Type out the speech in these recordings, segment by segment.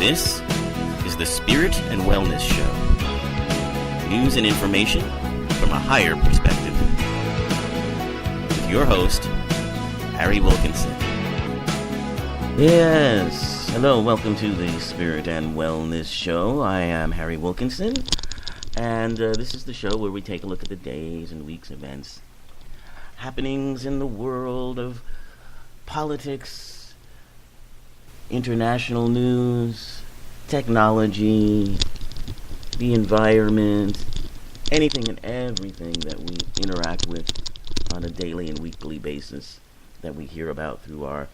This is the Spirit and Wellness Show. News and information from a higher perspective. With your host, Harry Wilkinson. Yes, hello, welcome to the Spirit and Wellness Show. I am Harry Wilkinson, and this is the show where we take a look at the days and weeks events, happenings in the world of politics, international news, technology, the environment, anything and everything that we interact with on a daily and weekly basis that we hear about through our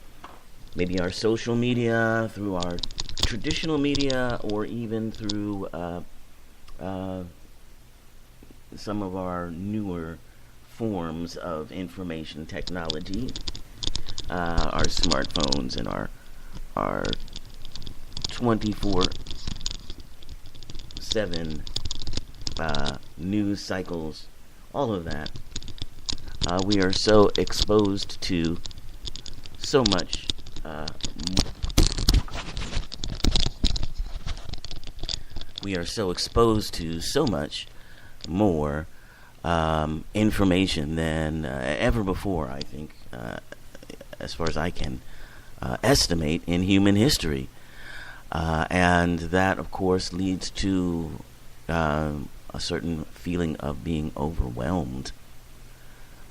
social media, through our traditional media, or even through some of our newer forms of information technology, our smartphones and our 24/7 news cycles, all of that. We are so exposed to so much more information than ever before, I think, as far as I can estimate in human history. And that, of course, leads to a certain feeling of being overwhelmed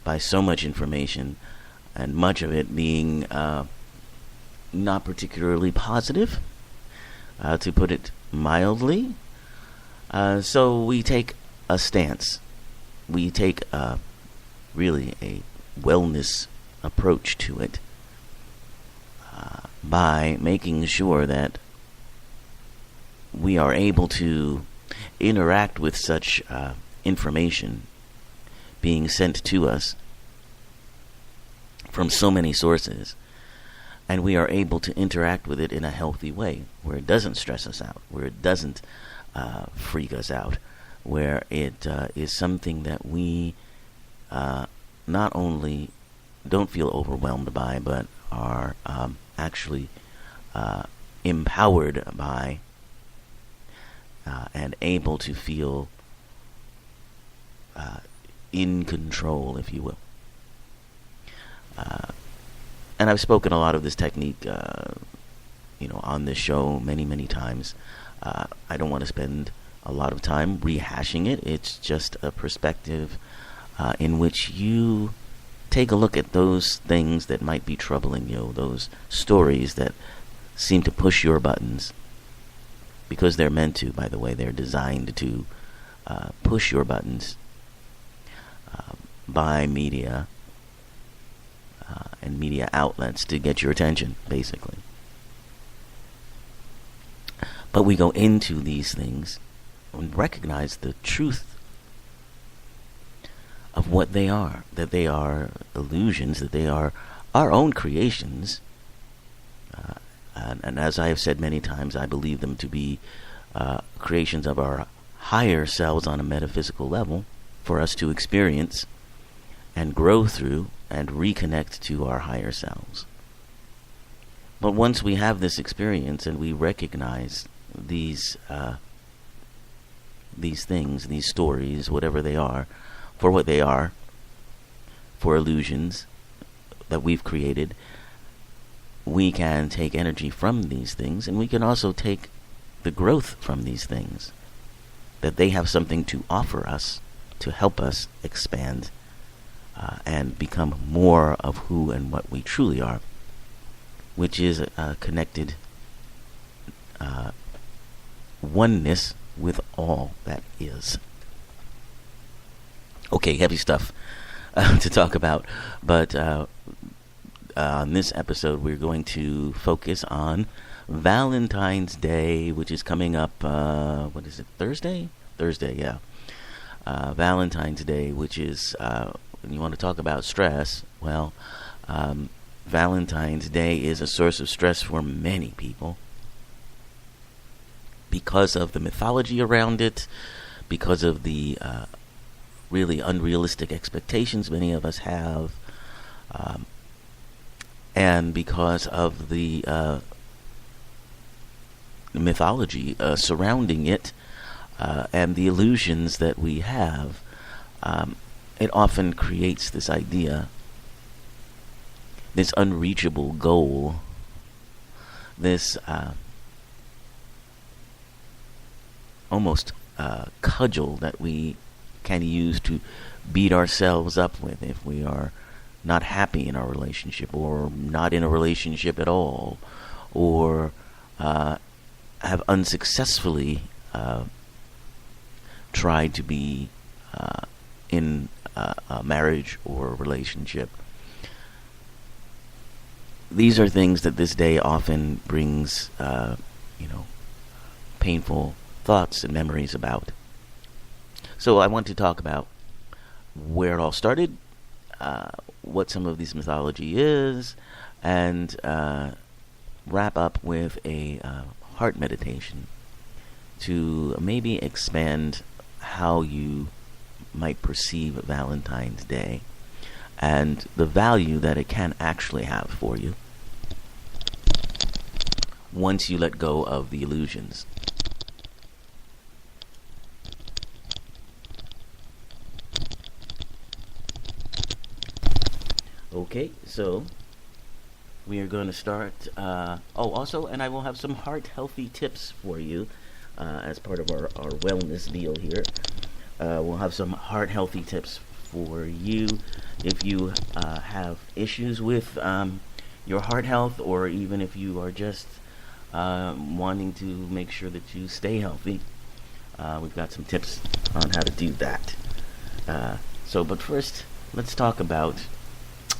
by so much information, and much of it being not particularly positive, to put it mildly. So we take a stance. We take really a wellness approach to it by making sure that we are able to interact with such information being sent to us from so many sources, and we are able to interact with it in a healthy way, where it doesn't stress us out, where it doesn't freak us out, where it is something that we not only don't feel overwhelmed by, but are actually empowered by, and able to feel in control, if you will. And I've spoken a lot of this technique, on this show many times. I don't want to spend a lot of time rehashing it. It's just a perspective in which you take a look at those things that might be troubling you, those stories that seem to push your buttons, because they're meant to, by the way. They're designed to push your buttons by media and media outlets to get your attention, basically. But we go into these things and recognize the truth of what they are, that they are illusions, that they are our own creations. And as I have said many times, I believe them to be creations of our higher selves on a metaphysical level for us to experience and grow through and reconnect to our higher selves. But once we have this experience and we recognize these things, these stories, whatever they are, for what they are, for illusions that we've created, we can take energy from these things, and we can also take the growth from these things, that they have something to offer us to help us expand and become more of who and what we truly are, which is a connected oneness with all that is. Okay, heavy stuff to talk about, but on this episode we're going to focus on Valentine's Day, which is coming up, what is it, Thursday? Thursday, yeah. Valentine's Day, which is, when you want to talk about stress, well, Valentine's Day is a source of stress for many people because of the mythology around it, because of the really unrealistic expectations many of us have, and because of the mythology surrounding it, and the illusions that we have, it often creates this idea, this unreachable goal, this almost cudgel that we can use to beat ourselves up with if we are not happy in our relationship, or not in a relationship at all, or have unsuccessfully tried to be in a marriage or a relationship. These are things that this day often brings, painful thoughts and memories about. So I want to talk about where it all started, what some of this mythology is, and wrap up with a heart meditation to maybe expand how you might perceive Valentine's Day and the value that it can actually have for you once you let go of the illusions. Okay, so we are going to start. Also, and I will have some heart-healthy tips for you as part of our wellness deal here. We'll have some heart-healthy tips for you if you have issues with your heart health, or even if you are just wanting to make sure that you stay healthy. We've got some tips on how to do that. But first, let's talk about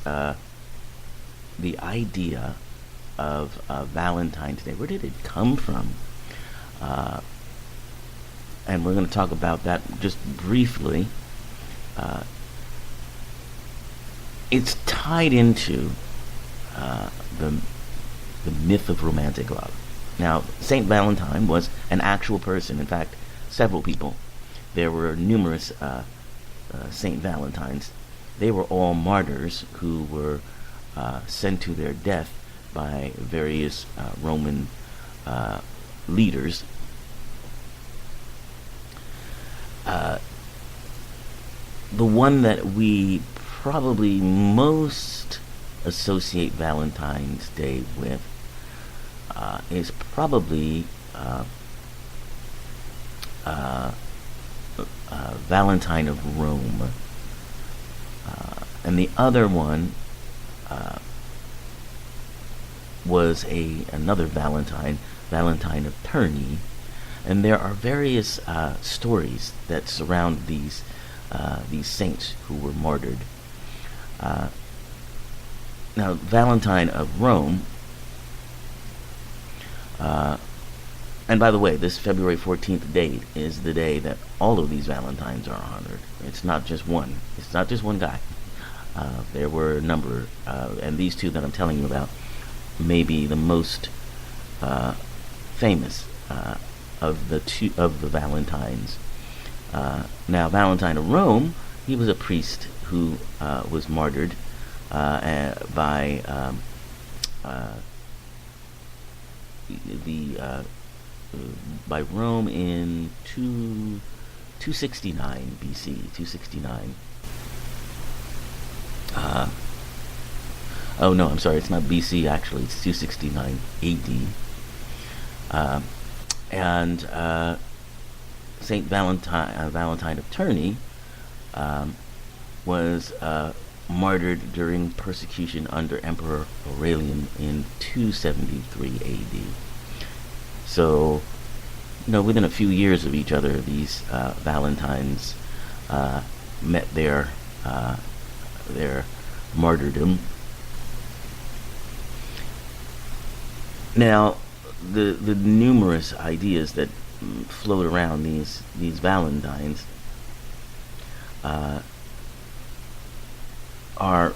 the idea of Valentine's Day. Where did it come from? And we're going to talk about that just briefly. It's tied into the myth of romantic love. Now, Saint Valentine was an actual person. In fact, several people. There were numerous Saint Valentines. They were all martyrs who were sent to their death by various Roman leaders. The one that we probably most associate Valentine's Day with is probably Valentine of Rome. And the other one was another Valentine of Tournai. And there are various stories that surround these saints who were martyred. Now, Valentine of Rome, and by the way, this February 14th date is the day that all of these Valentines are honored. It's not just one. It's not just one guy. There were a number, and these two that I'm telling you about may be the most famous of the Valentines. Now, Valentine of Rome, he was a priest who was martyred by Rome in 269 BC. 269. Oh no, I'm sorry. It's not BC. Actually, it's 269 AD. And Saint Valentine of Tournai was martyred during persecution under Emperor Aurelian in 273 AD. So, within a few years of each other, these Valentines met their martyrdom. Now, the numerous ideas that float around these Valentines are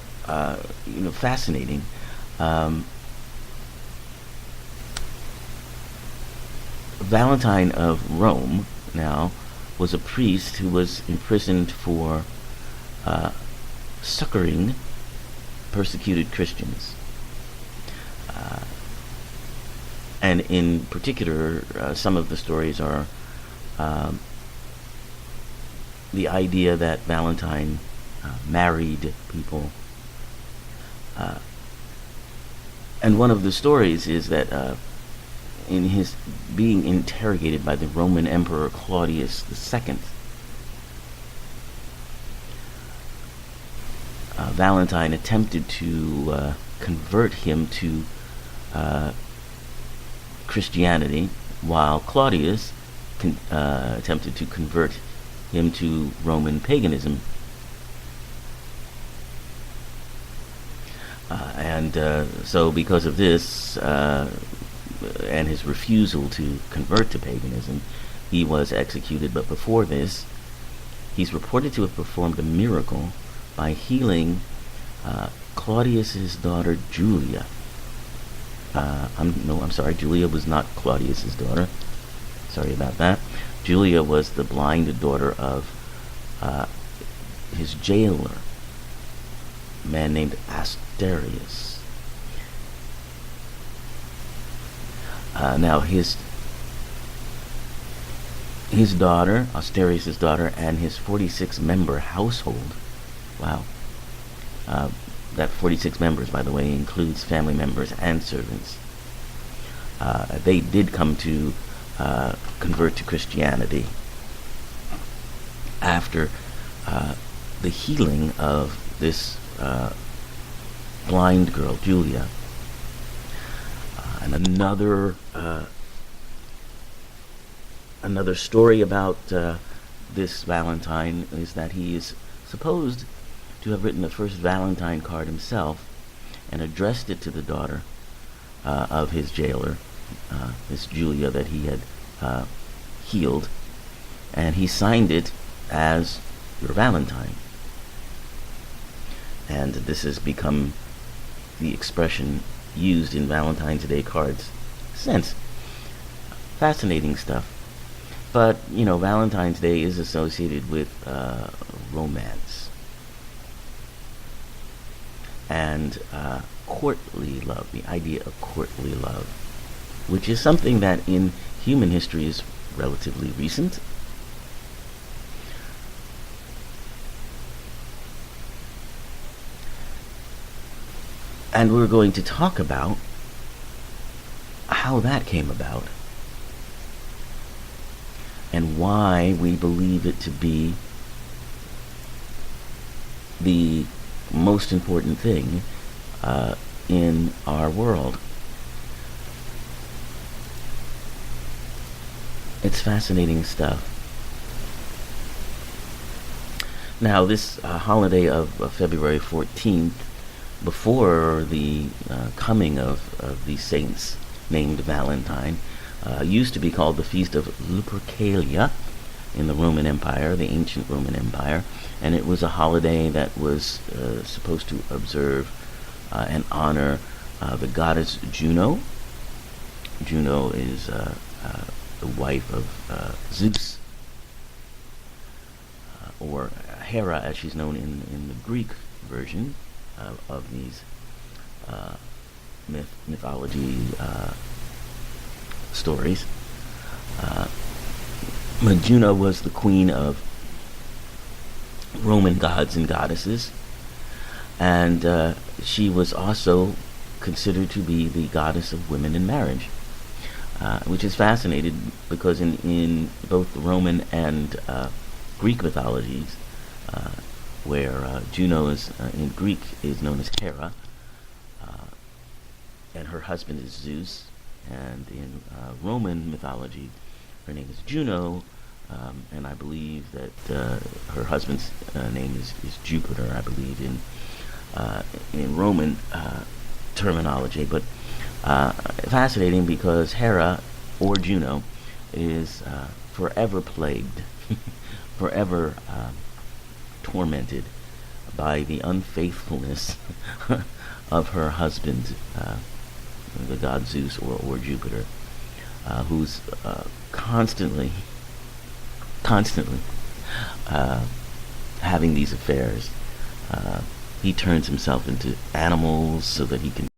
fascinating. Valentine of Rome now was a priest who was imprisoned for succoring persecuted Christians. and in particular, some of the stories are um, the idea that Valentine married people. Uh, and one of the stories is that in his being interrogated by the Roman Emperor Claudius II, Valentine attempted to convert him to Christianity, while Claudius attempted to convert him to Roman paganism. So because of this, and his refusal to convert to paganism, he was executed. But before this, he's reported to have performed a miracle by healing Claudius's daughter Julia. I'm sorry, Julia was not Claudius's daughter. Sorry about that. Julia was the blind daughter of his jailer, a man named Asterius. Now his daughter, Asterius' daughter, and his 46-member household. Wow. That 46 members, by the way, includes family members and servants. They did come to convert to Christianity after the healing of this blind girl, Julia. And another story about this Valentine is that he is supposed to have written the first Valentine card himself and addressed it to the daughter of his jailer, this Julia that he had healed, and he signed it as your Valentine. And this has become the expression used in Valentine's Day cards since. Fascinating stuff. But, Valentine's Day is associated with romance and courtly love, the idea of courtly love, which is something that in human history is relatively recent. And we're going to talk about how that came about and why we believe it to be the most important thing in our world. It's fascinating stuff. Now, this holiday of February 14th, before the coming of these saints named Valentine, used to be called the Feast of Lupercalia in the Roman Empire, the ancient Roman Empire, and it was a holiday that was supposed to observe and honor the goddess Juno. Juno is the wife of Zeus, or Hera as she's known in the Greek version of these mythology stories. Juno was the queen of Roman gods and goddesses, and she was also considered to be the goddess of women in marriage, which is fascinating because in both the Roman and Greek mythologies, where Juno is in Greek is known as Hera, and her husband is Zeus, and in Roman mythology, her name is Juno, and I believe that her husband's name is Jupiter, I believe, in Roman terminology. But fascinating because Hera, or Juno, is forever plagued, forever tormented by the unfaithfulness of her husband, the god Zeus or Jupiter, who's constantly having these affairs. He turns himself into animals so that he can